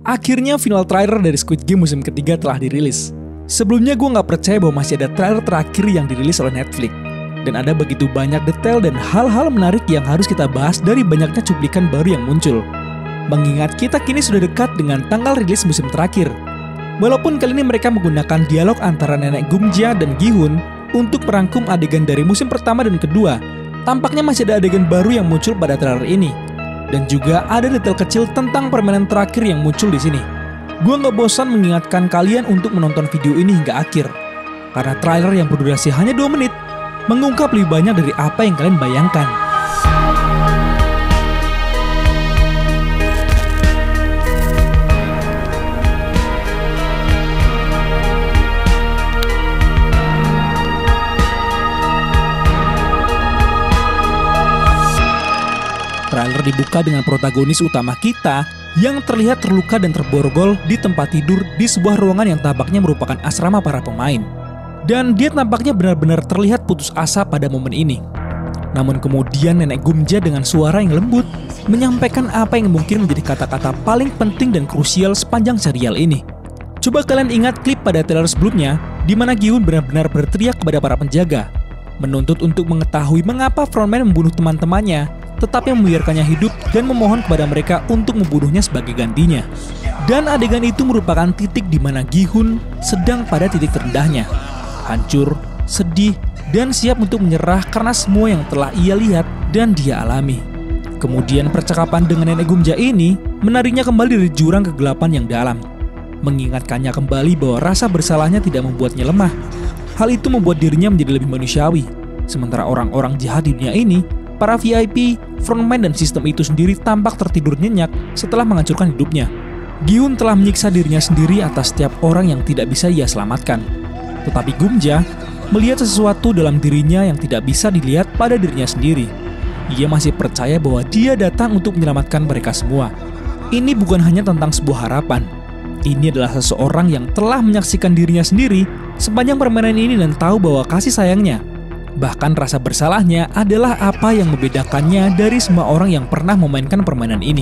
Akhirnya final trailer dari Squid Game musim ketiga telah dirilis. Sebelumnya gue gak percaya bahwa masih ada trailer terakhir yang dirilis oleh Netflix. Dan ada begitu banyak detail dan hal-hal menarik yang harus kita bahas dari banyaknya cuplikan baru yang muncul. Mengingat kita kini sudah dekat dengan tanggal rilis musim terakhir. Walaupun kali ini mereka menggunakan dialog antara nenek Gumja dan Gi-hun untuk merangkum adegan dari musim pertama dan kedua, tampaknya masih ada adegan baru yang muncul pada trailer ini. Dan juga ada detail kecil tentang permainan terakhir yang muncul di sini. Gue gak bosan mengingatkan kalian untuk menonton video ini hingga akhir. Karena trailer yang berdurasi hanya 2 menit, mengungkap lebih banyak dari apa yang kalian bayangkan. Trailer dibuka dengan protagonis utama kita yang terlihat terluka dan terborgol di tempat tidur di sebuah ruangan yang tampaknya merupakan asrama para pemain. Dan dia tampaknya benar-benar terlihat putus asa pada momen ini. Namun kemudian nenek Gumja dengan suara yang lembut menyampaikan apa yang mungkin menjadi kata-kata paling penting dan krusial sepanjang serial ini. Coba kalian ingat klip pada trailer sebelumnya di mana Gi-hun benar-benar berteriak kepada para penjaga, menuntut untuk mengetahui mengapa frontman membunuh teman-temannya, tetapi membiarkannya hidup dan memohon kepada mereka untuk membunuhnya sebagai gantinya. Dan adegan itu merupakan titik di mana Gi-hun sedang pada titik terendahnya. Hancur, sedih, dan siap untuk menyerah karena semua yang telah ia lihat dan dia alami. Kemudian percakapan dengan nenek Gumja ini menariknya kembali dari jurang kegelapan yang dalam. Mengingatkannya kembali bahwa rasa bersalahnya tidak membuatnya lemah. Hal itu membuat dirinya menjadi lebih manusiawi. Sementara orang-orang jahat di dunia ini, para VIP, frontman dan sistem itu sendiri tampak tertidur nyenyak setelah menghancurkan hidupnya. Gi-hun telah menyiksa dirinya sendiri atas setiap orang yang tidak bisa ia selamatkan. Tetapi Gumja melihat sesuatu dalam dirinya yang tidak bisa dilihat pada dirinya sendiri. Ia masih percaya bahwa dia datang untuk menyelamatkan mereka semua. Ini bukan hanya tentang sebuah harapan. Ini adalah seseorang yang telah menyaksikan dirinya sendiri sepanjang permainan ini dan tahu bahwa kasih sayangnya, bahkan rasa bersalahnya adalah apa yang membedakannya dari semua orang yang pernah memainkan permainan ini.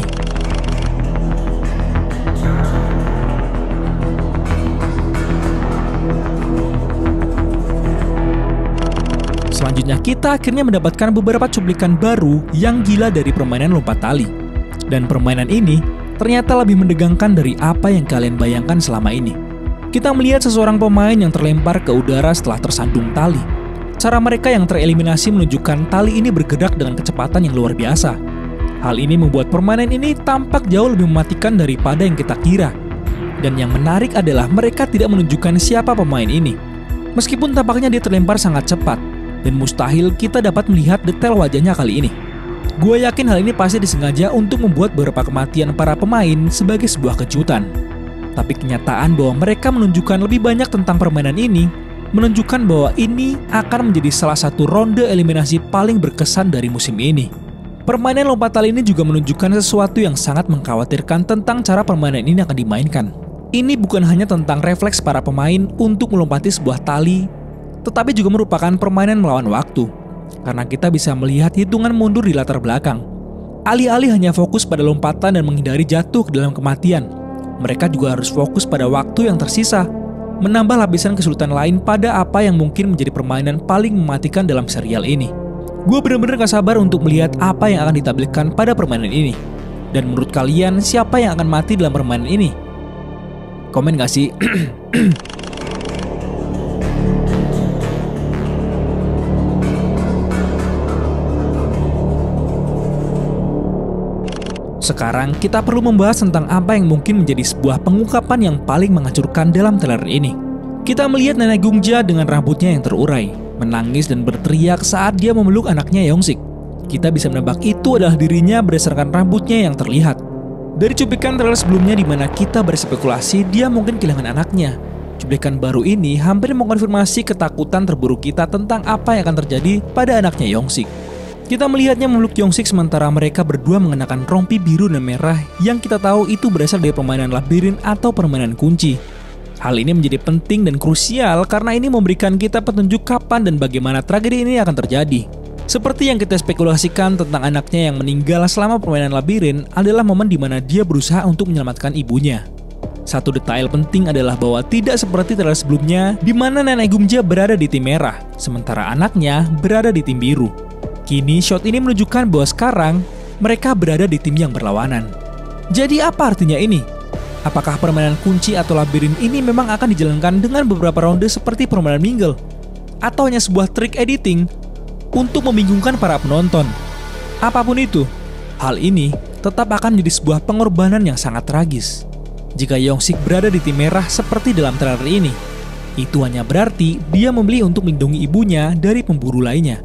Selanjutnya kita akhirnya mendapatkan beberapa cuplikan baru yang gila dari permainan lompat tali. Dan permainan ini ternyata lebih menegangkan dari apa yang kalian bayangkan selama ini. Kita melihat seseorang pemain yang terlempar ke udara setelah tersandung tali. Cara mereka yang tereliminasi menunjukkan tali ini bergerak dengan kecepatan yang luar biasa. Hal ini membuat permainan ini tampak jauh lebih mematikan daripada yang kita kira. Dan yang menarik adalah mereka tidak menunjukkan siapa pemain ini. Meskipun tampaknya dia terlempar sangat cepat, dan mustahil kita dapat melihat detail wajahnya kali ini. Gue yakin hal ini pasti disengaja untuk membuat beberapa kematian para pemain sebagai sebuah kejutan. Tapi kenyataan bahwa mereka menunjukkan lebih banyak tentang permainan ini menunjukkan bahwa ini akan menjadi salah satu ronde eliminasi paling berkesan dari musim ini. Permainan lompat tali ini juga menunjukkan sesuatu yang sangat mengkhawatirkan tentang cara permainan ini akan dimainkan. Ini bukan hanya tentang refleks para pemain untuk melompati sebuah tali, tetapi juga merupakan permainan melawan waktu. Karena kita bisa melihat hitungan mundur di latar belakang. Alih-alih hanya fokus pada lompatan dan menghindari jatuh ke dalam kematian, mereka juga harus fokus pada waktu yang tersisa, menambah lapisan kesulitan lain pada apa yang mungkin menjadi permainan paling mematikan dalam serial ini. Gue bener-bener gak sabar untuk melihat apa yang akan ditampilkan pada permainan ini. Dan menurut kalian, siapa yang akan mati dalam permainan ini? Komen gak sih? Sekarang kita perlu membahas tentang apa yang mungkin menjadi sebuah pengungkapan yang paling menghancurkan dalam trailer ini. Kita melihat nenek Gumja dengan rambutnya yang terurai, menangis dan berteriak saat dia memeluk anaknya Yongsik. Kita bisa menebak itu adalah dirinya berdasarkan rambutnya yang terlihat. Dari cuplikan trailer sebelumnya di mana kita berspekulasi dia mungkin kehilangan anaknya, cuplikan baru ini hampir mengkonfirmasi ketakutan terburuk kita tentang apa yang akan terjadi pada anaknya Yongsik. Kita melihatnya memeluk Yongsik sementara mereka berdua mengenakan rompi biru dan merah yang kita tahu itu berasal dari permainan labirin atau permainan kunci. Hal ini menjadi penting dan krusial karena ini memberikan kita petunjuk kapan dan bagaimana tragedi ini akan terjadi. Seperti yang kita spekulasikan tentang anaknya yang meninggal selama permainan labirin adalah momen di mana dia berusaha untuk menyelamatkan ibunya. Satu detail penting adalah bahwa tidak seperti trailer sebelumnya di mana nenek Gumja berada di tim merah, sementara anaknya berada di tim biru. Kini shot ini menunjukkan bahwa sekarang mereka berada di tim yang berlawanan. Jadi apa artinya ini? Apakah permainan kunci atau labirin ini memang akan dijalankan dengan beberapa ronde seperti permainan mingle? Atau hanya sebuah trik editing untuk membingungkan para penonton? Apapun itu, hal ini tetap akan menjadi sebuah pengorbanan yang sangat tragis. Jika Yongsik berada di tim merah seperti dalam trailer ini, itu hanya berarti dia memilih untuk melindungi ibunya dari pemburu lainnya.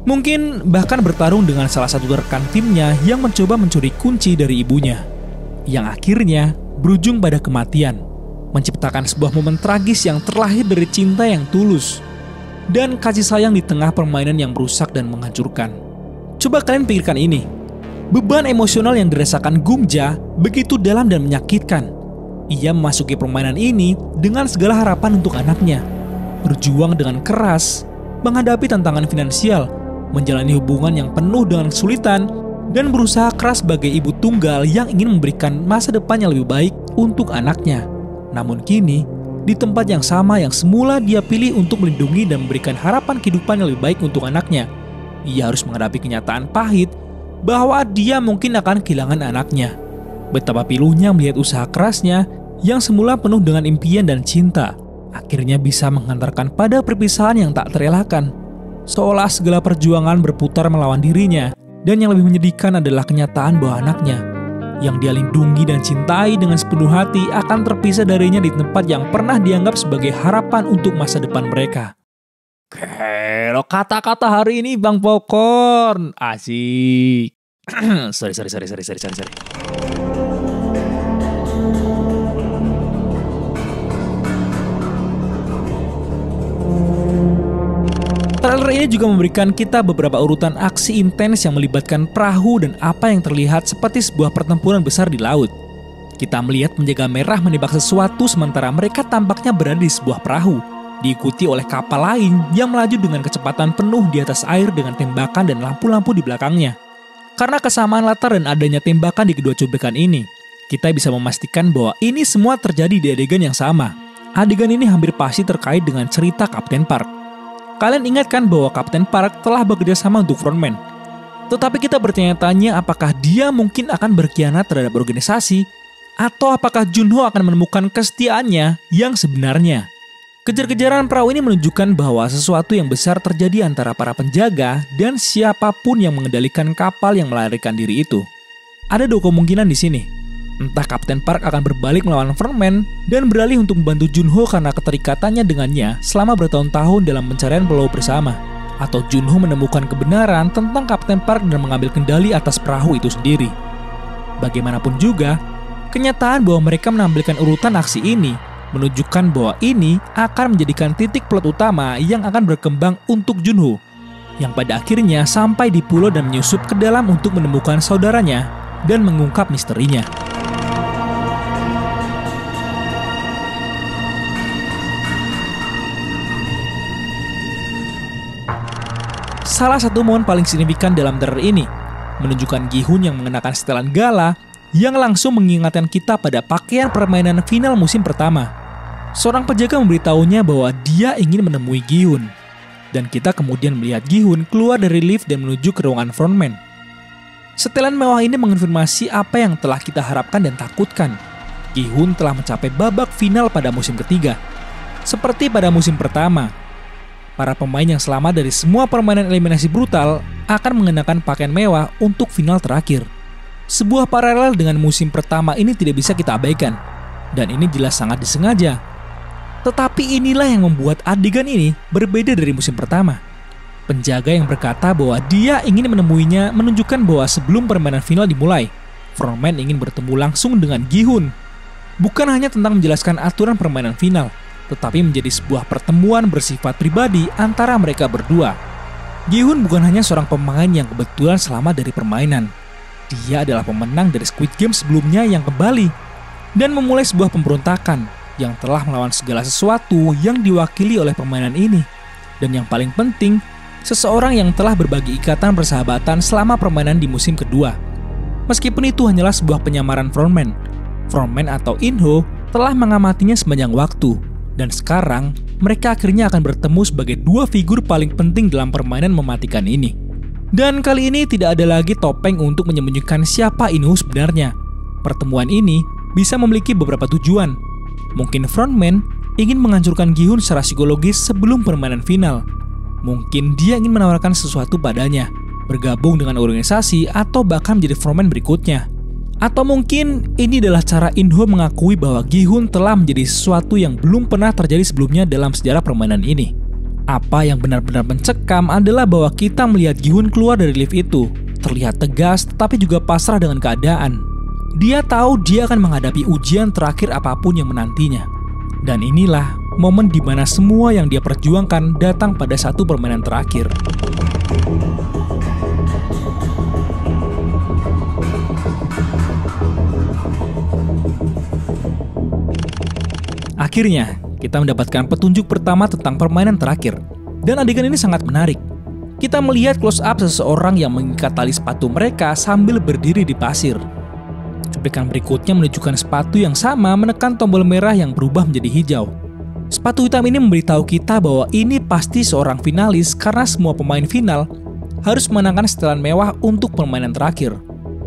Mungkin bahkan bertarung dengan salah satu rekan timnya yang mencoba mencuri kunci dari ibunya, yang akhirnya berujung pada kematian, menciptakan sebuah momen tragis yang terlahir dari cinta yang tulus dan kasih sayang di tengah permainan yang merusak dan menghancurkan. Coba kalian pikirkan ini. Beban emosional yang dirasakan Gumja begitu dalam dan menyakitkan. Ia memasuki permainan ini dengan segala harapan untuk anaknya. Berjuang dengan keras, menghadapi tantangan finansial, menjalani hubungan yang penuh dengan kesulitan, dan berusaha keras sebagai ibu tunggal yang ingin memberikan masa depan yang lebih baik untuk anaknya. Namun kini, di tempat yang sama yang semula dia pilih untuk melindungi dan memberikan harapan kehidupan yang lebih baik untuk anaknya, ia harus menghadapi kenyataan pahit bahwa dia mungkin akan kehilangan anaknya. Betapa pilunya melihat usaha kerasnya yang semula penuh dengan impian dan cinta, akhirnya bisa menghantarkan pada perpisahan yang tak terelakkan. Seolah segala perjuangan berputar melawan dirinya, dan yang lebih menyedihkan adalah kenyataan bahwa anaknya yang dia lindungi dan cintai dengan sepenuh hati akan terpisah darinya di tempat yang pernah dianggap sebagai harapan untuk masa depan mereka. Kelo kata-kata hari ini Bang Popcorn. Asik. Sorry. Trailer ini juga memberikan kita beberapa urutan aksi intens yang melibatkan perahu dan apa yang terlihat seperti sebuah pertempuran besar di laut. Kita melihat penjaga merah menembak sesuatu sementara mereka tampaknya berada di sebuah perahu, diikuti oleh kapal lain yang melaju dengan kecepatan penuh di atas air dengan tembakan dan lampu-lampu di belakangnya. Karena kesamaan latar dan adanya tembakan di kedua cuplikan ini, kita bisa memastikan bahwa ini semua terjadi di adegan yang sama. Adegan ini hampir pasti terkait dengan cerita Kapten Park. Kalian ingat kan bahwa Kapten Park telah bekerja sama untuk Frontman? Tetapi kita bertanya-tanya apakah dia mungkin akan berkhianat terhadap organisasi, atau apakah Junho akan menemukan kesetiaannya yang sebenarnya. Kejar-kejaran perahu ini menunjukkan bahwa sesuatu yang besar terjadi antara para penjaga dan siapapun yang mengendalikan kapal yang melarikan diri itu. Ada dua kemungkinan di sini. Entah Kapten Park akan berbalik melawan Frontman dan beralih untuk membantu Junho karena keterikatannya dengannya selama bertahun-tahun dalam pencarian pulau bersama, atau Junho menemukan kebenaran tentang Kapten Park dan mengambil kendali atas perahu itu sendiri. Bagaimanapun juga, kenyataan bahwa mereka menampilkan urutan aksi ini menunjukkan bahwa ini akan menjadikan titik plot utama yang akan berkembang untuk Junho, yang pada akhirnya sampai di pulau dan menyusup ke dalam untuk menemukan saudaranya dan mengungkap misterinya. Salah satu momen paling signifikan dalam trailer ini menunjukkan Gi-hun yang mengenakan setelan gala yang langsung mengingatkan kita pada pakaian permainan final musim pertama. Seorang penjaga memberitahunya bahwa dia ingin menemui Gi-hun, dan kita kemudian melihat Gi-hun keluar dari lift dan menuju ke ruangan Frontman. Setelan mewah ini mengonfirmasi apa yang telah kita harapkan dan takutkan. Gi-hun telah mencapai babak final pada musim ketiga. Seperti pada musim pertama, para pemain yang selamat dari semua permainan eliminasi brutal akan mengenakan pakaian mewah untuk final terakhir. Sebuah paralel dengan musim pertama ini tidak bisa kita abaikan, dan ini jelas sangat disengaja. Tetapi inilah yang membuat adegan ini berbeda dari musim pertama. Penjaga yang berkata bahwa dia ingin menemuinya menunjukkan bahwa sebelum permainan final dimulai, Frontman ingin bertemu langsung dengan Gi-hun. Bukan hanya tentang menjelaskan aturan permainan final, tetapi menjadi sebuah pertemuan bersifat pribadi antara mereka berdua. Gi-hun bukan hanya seorang pemain yang kebetulan selamat dari permainan. Dia adalah pemenang dari Squid Game sebelumnya yang kembali dan memulai sebuah pemberontakan yang telah melawan segala sesuatu yang diwakili oleh permainan ini. Dan yang paling penting, seseorang yang telah berbagi ikatan persahabatan selama permainan di musim kedua. Meskipun itu hanyalah sebuah penyamaran frontman, frontman atau In-ho telah mengamatinya sepanjang waktu, dan sekarang mereka akhirnya akan bertemu sebagai dua figur paling penting dalam permainan mematikan ini. Dan kali ini tidak ada lagi topeng untuk menyembunyikan siapa In-ho sebenarnya. Pertemuan ini bisa memiliki beberapa tujuan. Mungkin frontman ingin menghancurkan Gi-hun secara psikologis sebelum permainan final. Mungkin dia ingin menawarkan sesuatu padanya, bergabung dengan organisasi atau bahkan menjadi frontman berikutnya. Atau mungkin ini adalah cara In-ho mengakui bahwa Gi-hun telah menjadi sesuatu yang belum pernah terjadi sebelumnya dalam sejarah permainan ini. Apa yang benar-benar mencekam adalah bahwa kita melihat Gi-hun keluar dari lift itu, terlihat tegas tetapi juga pasrah dengan keadaan. Dia tahu dia akan menghadapi ujian terakhir apapun yang menantinya. Dan inilah momen di mana semua yang dia perjuangkan datang pada satu permainan terakhir. Akhirnya, kita mendapatkan petunjuk pertama tentang permainan terakhir. Dan adegan ini sangat menarik. Kita melihat close up seseorang yang mengikat tali sepatu mereka sambil berdiri di pasir. Cuplikan berikutnya menunjukkan sepatu yang sama menekan tombol merah yang berubah menjadi hijau. Sepatu hitam ini memberitahu kita bahwa ini pasti seorang finalis karena semua pemain final harus menangkan setelan mewah untuk permainan terakhir.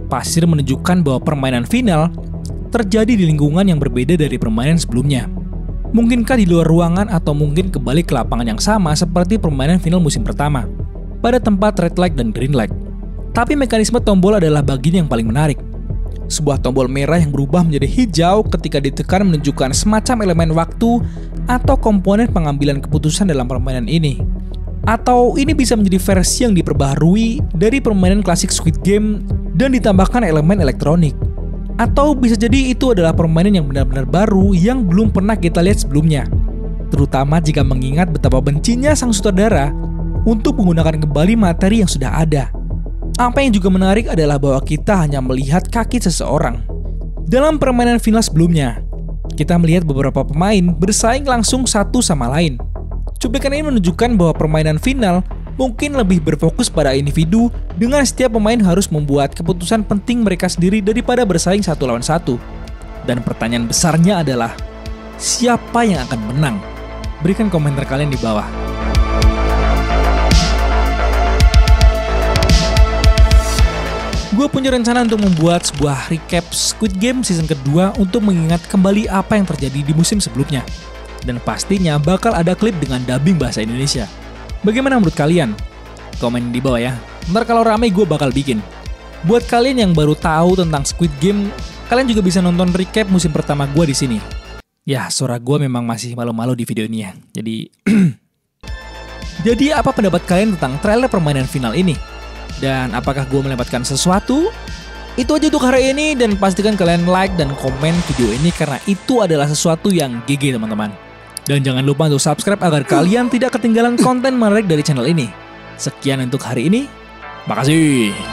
Pasir menunjukkan bahwa permainan final terjadi di lingkungan yang berbeda dari permainan sebelumnya. Mungkinkah di luar ruangan atau mungkin kembali ke lapangan yang sama seperti permainan final musim pertama, pada tempat red light dan green light. Tapi mekanisme tombol adalah bagian yang paling menarik. Sebuah tombol merah yang berubah menjadi hijau ketika ditekan menunjukkan semacam elemen waktu atau komponen pengambilan keputusan dalam permainan ini. Atau ini bisa menjadi versi yang diperbaharui dari permainan klasik Squid Game dan ditambahkan elemen elektronik. Atau bisa jadi itu adalah permainan yang benar-benar baru yang belum pernah kita lihat sebelumnya. Terutama jika mengingat betapa bencinya sang sutradara untuk menggunakan kembali materi yang sudah ada. Apa yang juga menarik adalah bahwa kita hanya melihat kaki seseorang. Dalam permainan final sebelumnya, kita melihat beberapa pemain bersaing langsung satu sama lain. Cuplikan ini menunjukkan bahwa permainan final mungkin lebih berfokus pada individu dengan setiap pemain harus membuat keputusan penting mereka sendiri daripada bersaing satu lawan satu. Dan pertanyaan besarnya adalah, siapa yang akan menang? Berikan komentar kalian di bawah. Gue punya rencana untuk membuat sebuah recap Squid Game season kedua untuk mengingat kembali apa yang terjadi di musim sebelumnya. Dan pastinya bakal ada klip dengan dubbing bahasa Indonesia. Bagaimana menurut kalian? Komen di bawah ya. Ntar kalau rame gue bakal bikin. Buat kalian yang baru tahu tentang Squid Game, kalian juga bisa nonton recap musim pertama gue di sini. Ya, suara gue memang masih malu-malu di video ini ya. Jadi apa pendapat kalian tentang trailer permainan final ini? Dan apakah gue melewatkan sesuatu? Itu aja untuk hari ini, dan pastikan kalian like dan komen video ini karena itu adalah sesuatu yang GG teman-teman. Dan jangan lupa untuk subscribe agar kalian tidak ketinggalan konten menarik dari channel ini. Sekian untuk hari ini. Makasih.